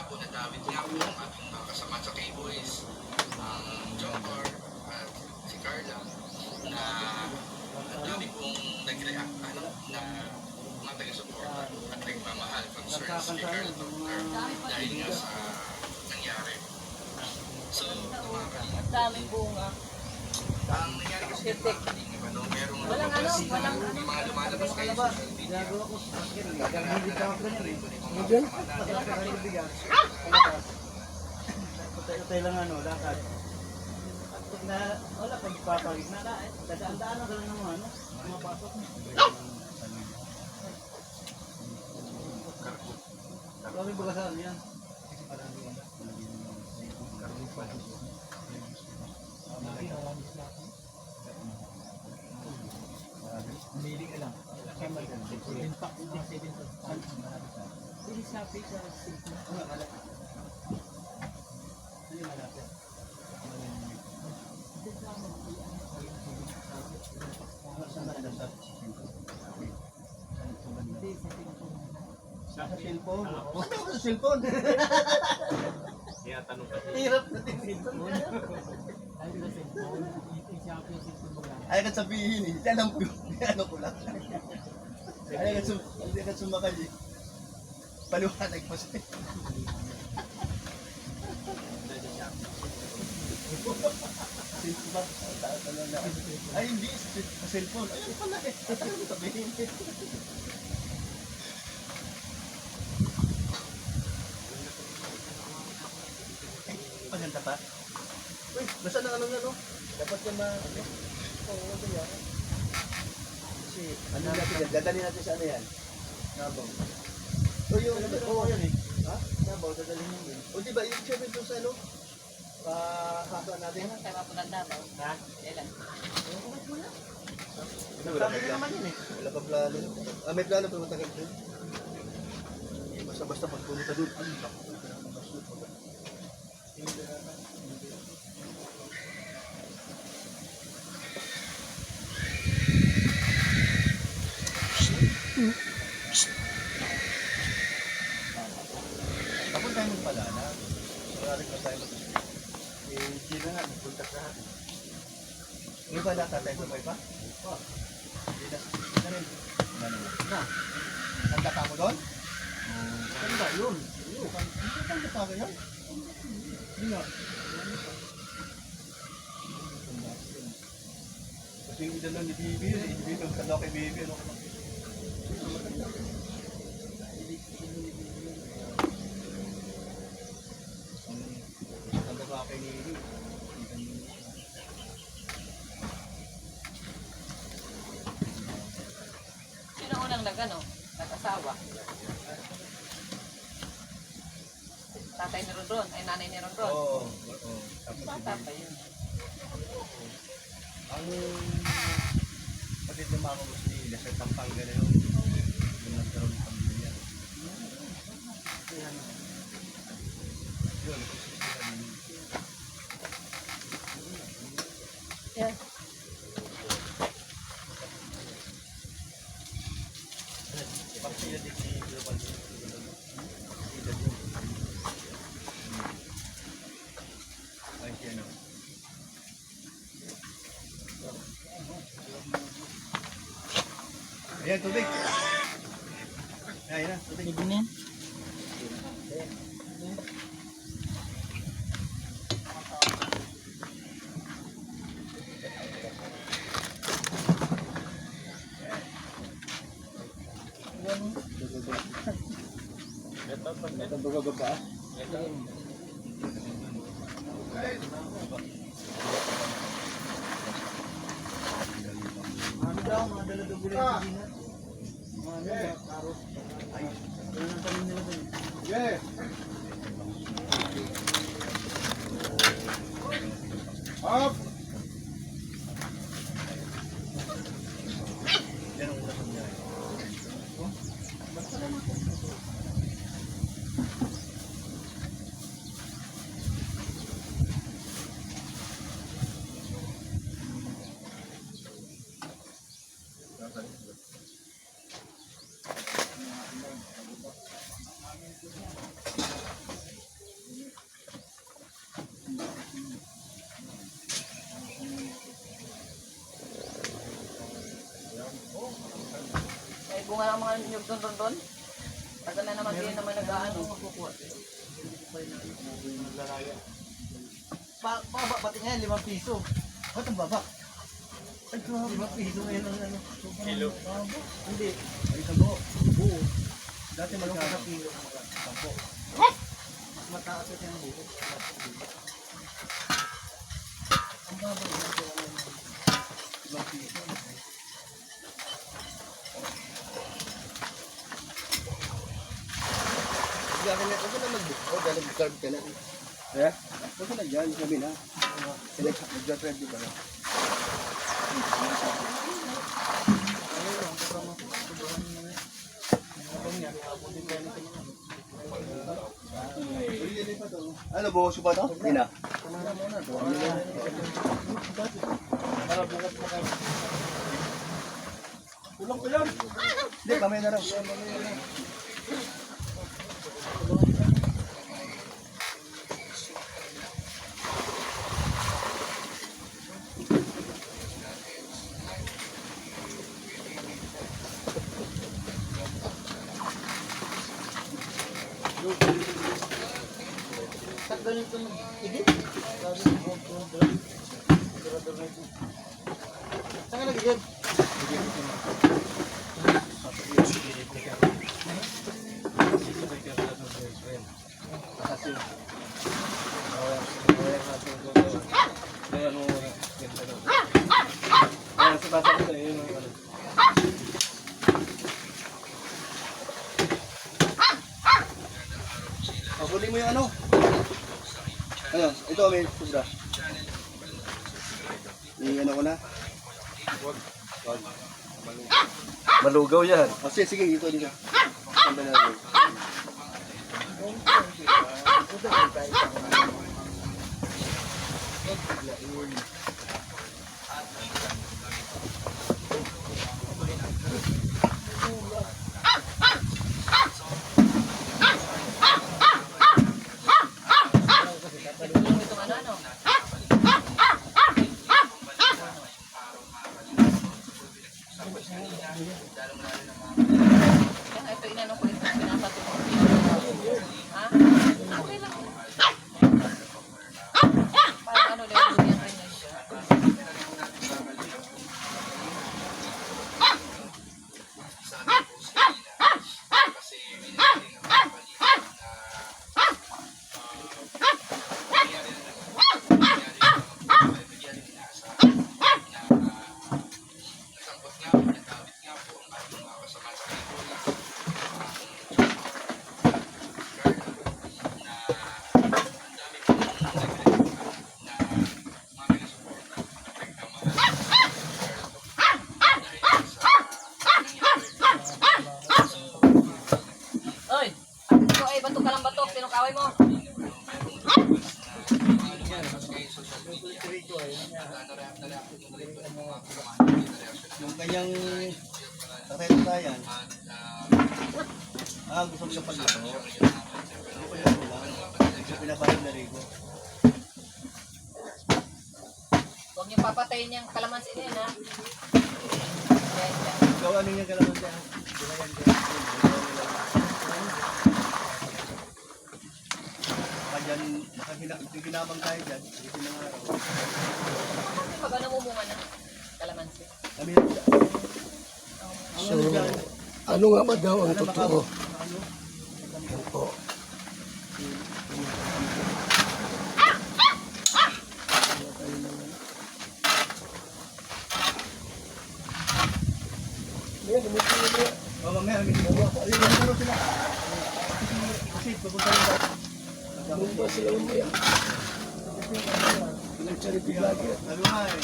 po nadawit nga po ang ating mga kasama sa K-Boys, ang Jomcar at si Carla, na ang dami pong nag-react na mga taga-support at nagmamahal concerns kay Carla Tucker dahil nga sa nangyari. So, mga kalingap, Daming bunga. ang nangyari kasi yung mga kalingap, merong may mga lumalabas kayo sa social media. Patay lang lakad. Na, wala pag papagig na ka, dadaan-daan na lang naman, mapasok. Kami bagasaan yan. Milig ka lang. Impact din 7%. Hindi sabi sa 6. Ano malapit? Ano malapit? Sa cellphone? Wala ko sa cellphone. Tanong kasi. Hirap na din cellphone. Ayaw ka sabihin eh. Alam ko yun. Ano ko lang. Ayaw ka sumakay eh. Paliwanag pa siya. Ay hindi. Sa cellphone. Ayun pala eh. Ayaw ko sabihin eh. Maganda pa? Uy, nasa na ano na no? Dapat ka oo, ano yan? Kasi, ano natin yan? Dadali natin sa ano yan? Nabaw. O yung, oo yan eh. Ha? Nabaw, dadali mo yun. O diba, yung siyempre doon sa ano? Kasuan natin. Ano tayo mapunang Davao? Ha? Kailan? Sabi ko naman yun eh. Wala pa plano. May plano pero matagal doon. Basta-basta pagpunta doon. Ano ba? Tapos tayo magpala na. Maraming pa tayo mag-isip. Eh, hindi na nga. Nagpunta sa atin. Ngayon ba tatay sabay pa? Oo. Hindi na rin. Na. Tanda ka mo doon? Ano ba yun? Tanda ka mo yun? Hindi nga. Kasi yung idalo ni Bibi yun. Bibi yung kalaw kay Bibi. Ano ka tanda ka kay Bibi. Sino unang nag-asawa? Tatay ni Rondon, ay nanay ni Rondon. Oo. Bata pa yun. Ang pagkat ng mga Muslim, sa Pampanga na yun, yung nagkaroon ng pamilya. Yun, Yeah. pagkila din si Global ay siya no. Ayan, tubig. Ayan na, tubig. Pwede na yan. Ito ba? Ano daw, mga dala-dugulan sa Gina? Mga karot. Ay, ano nang tanin nila doon? Yeah! Up! Yan ang una sa niya. Basta lang ako. bunga ng mga nyug doon. Tagal na naman din naman nag-aano. Naglalaya. Pati nga yan, 5 piso. Ba't ang baba? Ay, 5 piso ngayon ang ano. Kilo. Hindi. Ay, sabo. Buo. Dati malungkot sa kilo. Sabo. Mas mataas ito yung buo. Ang baba. 5 piso. Gagawin na, huwag na mag-book. Galing card ka na. Eh? Huwag na dyan, sabi na. Select, mag-drive di ba na? Ano, buhos ba ito? Hindi na. Kulang ko yan. Hindi, kamay na raw. Sa ganito igit? Saan ka nag-igit? Huli mo yung ano? Ano? Ito may sobra. Ano ko na? Wag. Malugaw yan. O sige, sige, ito dito. Saan ba natin? Tulong itong ano. Kaya ito inano ko ito, pinapatulong. Ha? Okay lang. Parang ano lang yung yan rin siya. Kasi minaling ang balikan na nangyari inaasahan na nasangkot nga po, natawid nga po ang ating mga kasama sa Pilipinas na ang dami pong nagre-react na mga pinasuporta protect ang mga dahil sa Oy! Ito ay bato ka lang bato. Sinong kaway mo? Yung kanyang tatay-tatayan. Gusto mo yung paglato. Hindi ko yan lang. Yung pinapahin na rin ko. Huwag niyong papatayin yung kalamansi din, ha? Yan, yan. Ikaw ano yung kalaman siya? Ginayan ko. Baka dyan, baka ginabang tayo dyan. Hindi na nga raw. Kasi pag ano mumunga na kalamansi. Kami na siya. Ang ano dyan? Ano nga ba daw ang Ano totoo? ano? Yan po. Mamaya, may sila. Ayun, ano sila? Kasi pupunta rin daw. Bumba sila umaya. Pinag-charity vlogger. Sabi nga eh,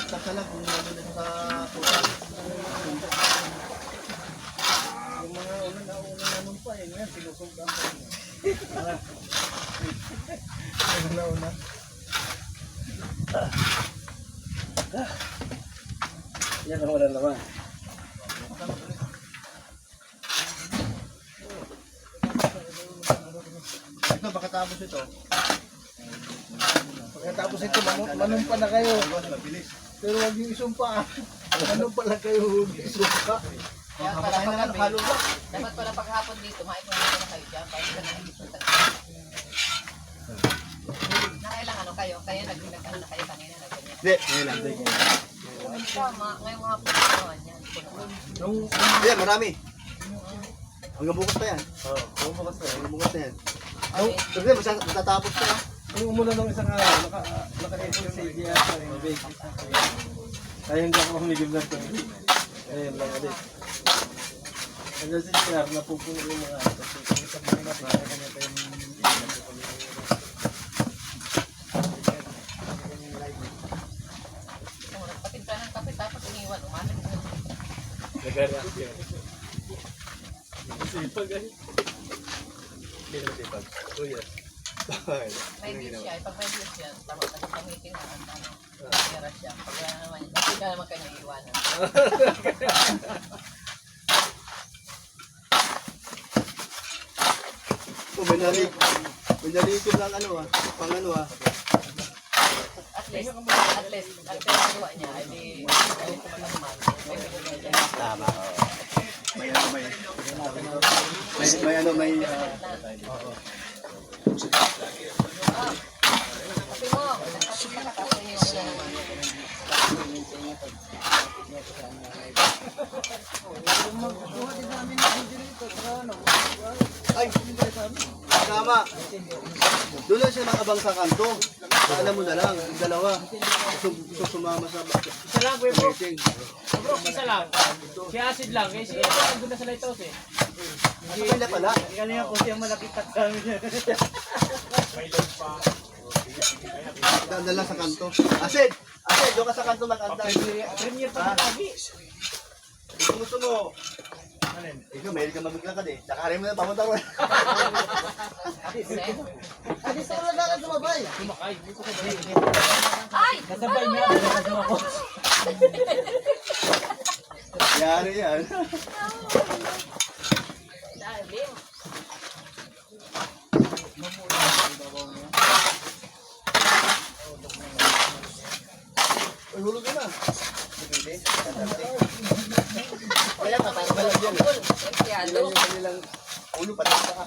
sasala kung ano na sa puta. Yung mga una naman pa eh, ngayon sinusundan pa rin. Una. Yan ang wala naman. Ito, pagkatapos ito. Pagkatapos ito, manumpa na kayo. Mabilis. Pero huwag yung isumpa. Manumpa lang kayo, huwag yung isumpa. Kaya pala Kapatay na nga, paggabi, halo lang. dapat pala paghapon dito, maipunin ko na kayo dyan. Para ka nakikita. Nakailang ano kayo? Kaya nag-ano na kayo kanina na ganyan. Hindi, ngayon lang. Tama, ngayong hapon naman yan. Ayan, marami. Hanggang bukas pa yan. Oo, hanggang bukas na yan. Kasi matatapos pa yan. Yung umuna nung isang araw, naka-issue sa idea sa yung basis. Kaya hindi ako mamigil na ito. Ayun lang ulit. Hanggang si CR, napupuno yung mga ito. Kasi sabihin natin, kaya kanya tayo Kung nagpatimpla ng kape, tapos iniwan, umanin mo. nag-react yun. Sipag ay. Hindi naman sipag. 2 years. May views siya, pag may views yan, tapos nag-meeting na, ano, nag-tira siya. Pag wala naman yun, hindi ka naman kayo naiiwanan. Oh, may nalikom lang ano ah. Pang ano ah. At least, ang pinagawa niya, ay di, ay kumalaman, may bigay niya. Tama. May ano, may ano, may Kasi mo, kasi iniwan na naman. ay, tama. Doon lang siya nakabang sa kanto. Alam mo na lang, yung dalawa. Sumama sa Isa lang, bro. meeting. Bro, isa lang. Si Acid lang. Eh, si Edo, nandun na sa lighthouse eh. Sa kanila pala. Kanina po siya malapitat kami niya. Daan lang sa kanto. Asid! Asid, doon ka sa kanto mag-anda. Premier pa ng lagi. Kung gusto mo, ikaw, mahilig ka maglakad eh. Nakarin mo na, pamunta ko. Adi, sa wala ka sumabay. Sumakay. Ay! Kasabay niya. Kasama ko. Yari yan. Lalim. Uy, hulog ka na. Wala pa parang walang bukol. Empleyado. Kanilang ulo pa rin ka.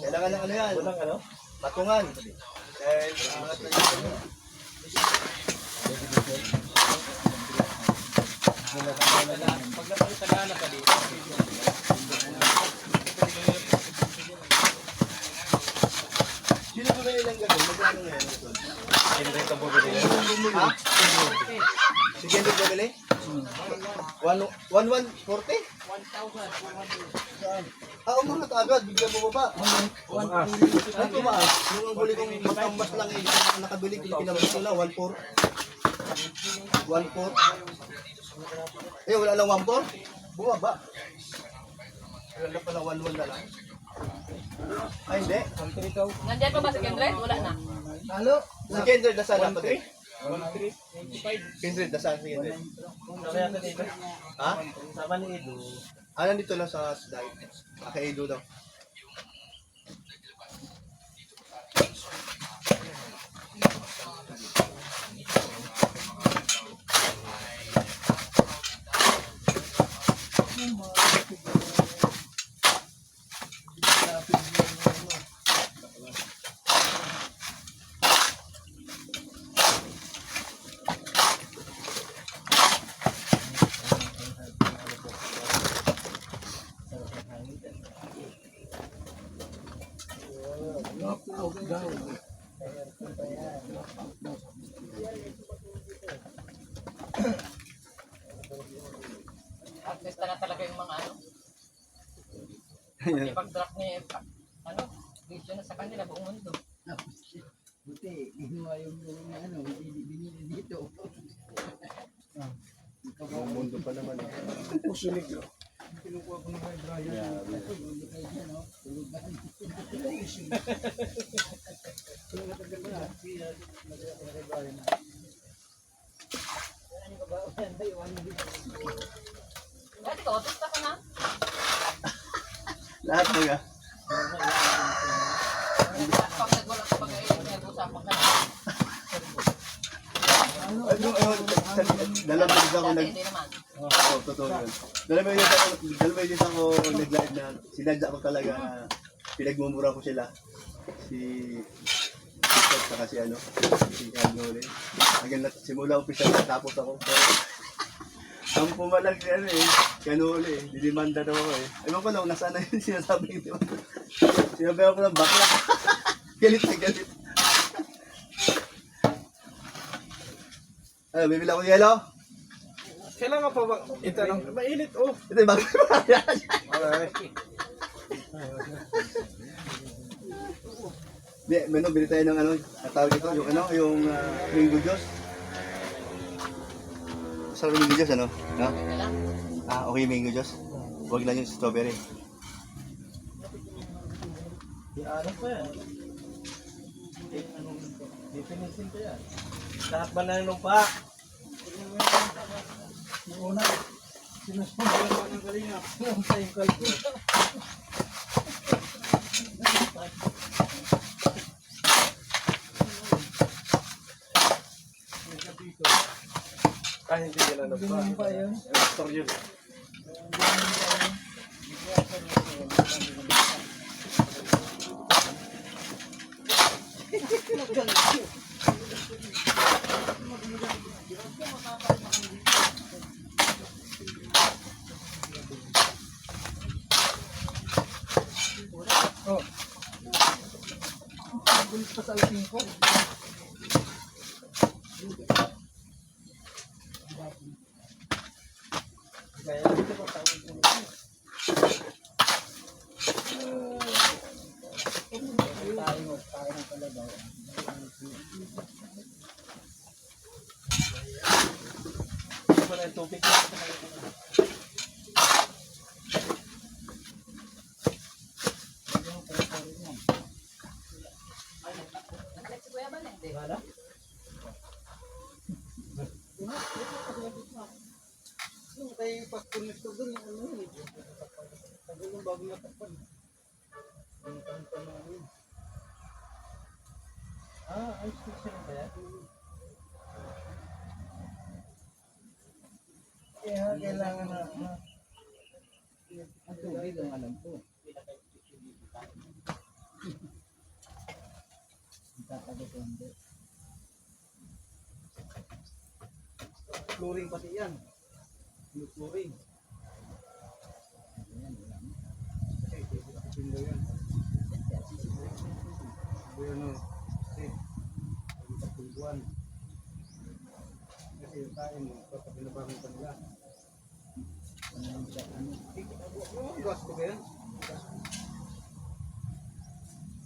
Kailangan ng ano yan? Walang ano? Patungan. Dahil angat na yung ano. Pag natagana ka dito. Sino ba nilang gagawin? Magkano ngayon? Hindi ka bumili yan. Ha? Si Kendrick bumili? 1,140? 1,200. Ah, umangat agad. Bigla mo ba? Ay, tumaas. Yung huli kong magkambas lang eh. Yung nakabili, pinabas ko lang. 1,4. 1,4. Eh, wala lang 1,4? Bumaba. Wala na pala 1,1 na lang. Ay, hindi. Nandiyan pa ba si Kendred? Wala na. Si Kendrick, nasaan na pa din? 1,395. Kendrick, nasaan si Kendrick? Kaya ka dito. Ha? Sama ni Edo. Ah, nandito lang sa Sday. Kay Edo daw. Artista na talaga yung mga ano. Pati pag-drop niya, ano, video na sa kanila buong mundo. Buti, ginawa yung ano, binili dito. Ang mundo pa naman. Pusulig. Kinukuha ko ng kay Brian. Tulog kayo dyan, no? Tulugan. Kung matagal na, nagawa ko ng kay Brian. Ano ka ba? Baga. Pag nagwala ka pag-iinit, nag-usapan ka na. Dalawang beses ako Dati nag... hindi naman. Oo, totoo yun. Dalawang beses ako nag-live na sinadya ko talaga na pinagmumura ko sila. Si Scott saka si ano, si Canole. Hanggang simula umpisa tapos ako. Ang pumalag si ano eh, Canole eh, didimanda daw ako eh. Ewan ko lang, nasaan na yun sinasabi ko. Sinabi ako ng bakla. Galit na galit. Ano, bibili ako ng yelo? Kailangan pa ba? Ito lang. Mainit, oh. Ito yung bagay pa. Hindi, Mano, bili tayo ng ano, tawag ito, yung ano, yung mango juice. Sarap mango juice, ano? No? Okay lang. Ah, okay mango juice. Huwag lang yung strawberry. Ano pa yan? Definition ko yan. Lahat ba na nung pa? Yung una, sinusunod ko ng kalinga. Yung cycle ko. Ah, hindi yan ano pa. Ganun pa yun. Store yun. Oh. Gulit pa sa alping ko. Kaya dito pa tawag ko. Tayo ng kalabaw. Ito pa na yung topic na. Nag-let si Kuya Bal, hindi. Wala? Yung tayo pag-connect ko doon, yung ano eh. Tagal yung bago natakpan. Yung kanta namin. Ah, ayos ko siya ba yan? Kaya kailangan na ang tubig ang alam ko. Tatagot ko hindi. Flooring pati yan. Flooring. Ayan, wala na. Kasi pindaw yan. Bueno, kasi pagpulbuan. Kasi yung tayo mo, kapag pinabangon ka nila. Yung gas ko ba yan?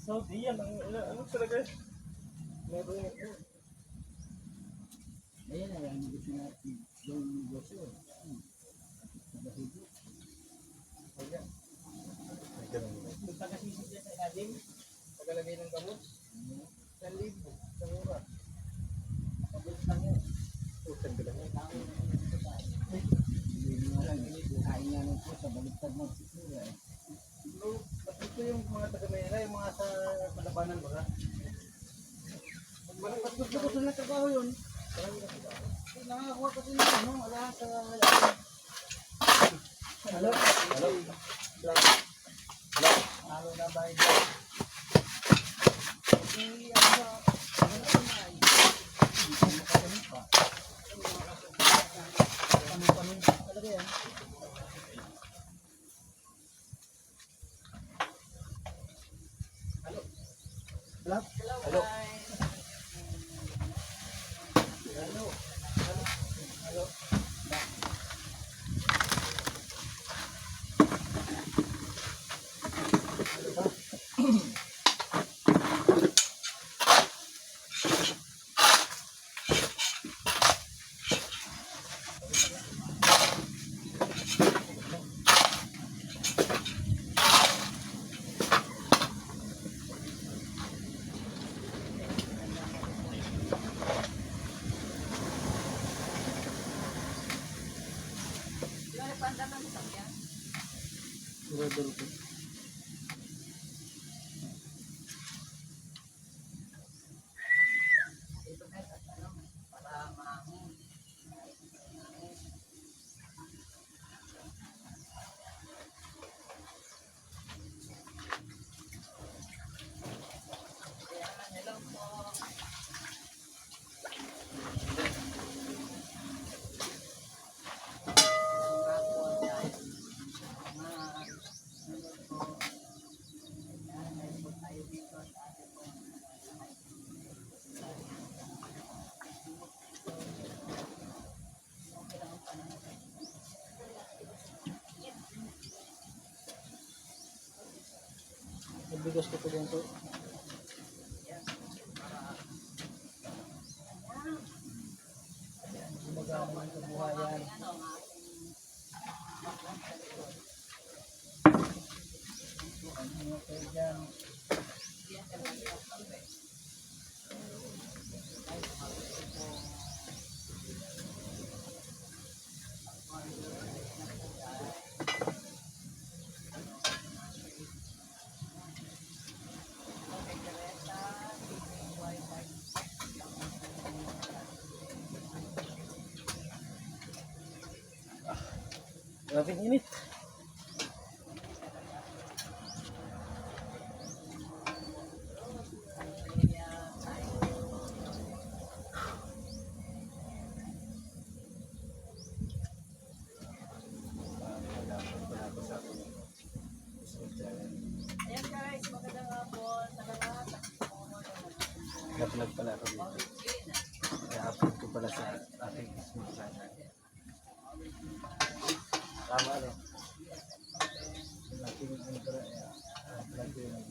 Saudi yan. Ano talaga? Meron yung... Ayan na yung gusto natin. Yung negosyo. Ayan. Punta kasi siya sa ilalim. Paglalagay ng gamot. 1,000. Sa mura. Pabilis lang yun. Utang ka lang yun. Hindi mo lang. Kain nga nung po sa baliktad ng sikura. Ito yung mga taga-Mayra, yung mga sa Palabanan ba? Ba't gusto na trabaho yun? Nakakuha kasi ng ano, wala sa... Hello? Hello? Halo na ba ito? Hindi, ano ba? Ano na yun? Hindi pa kami pa. Panin talaga yan. Hello? Hello. Di ba nagpanda ng isang yan? Sigurado ko. Nabigas ko po dito. Gumagana ng kabuhayan. Ano kayo dyan? Grabing init. Ayan guys, magandang hapon sa lahat. Nag-vlog pala ako dito. I-upload ko pala sa ating Facebook channel. Tama rin. Ating ano pala, vlog ko yun.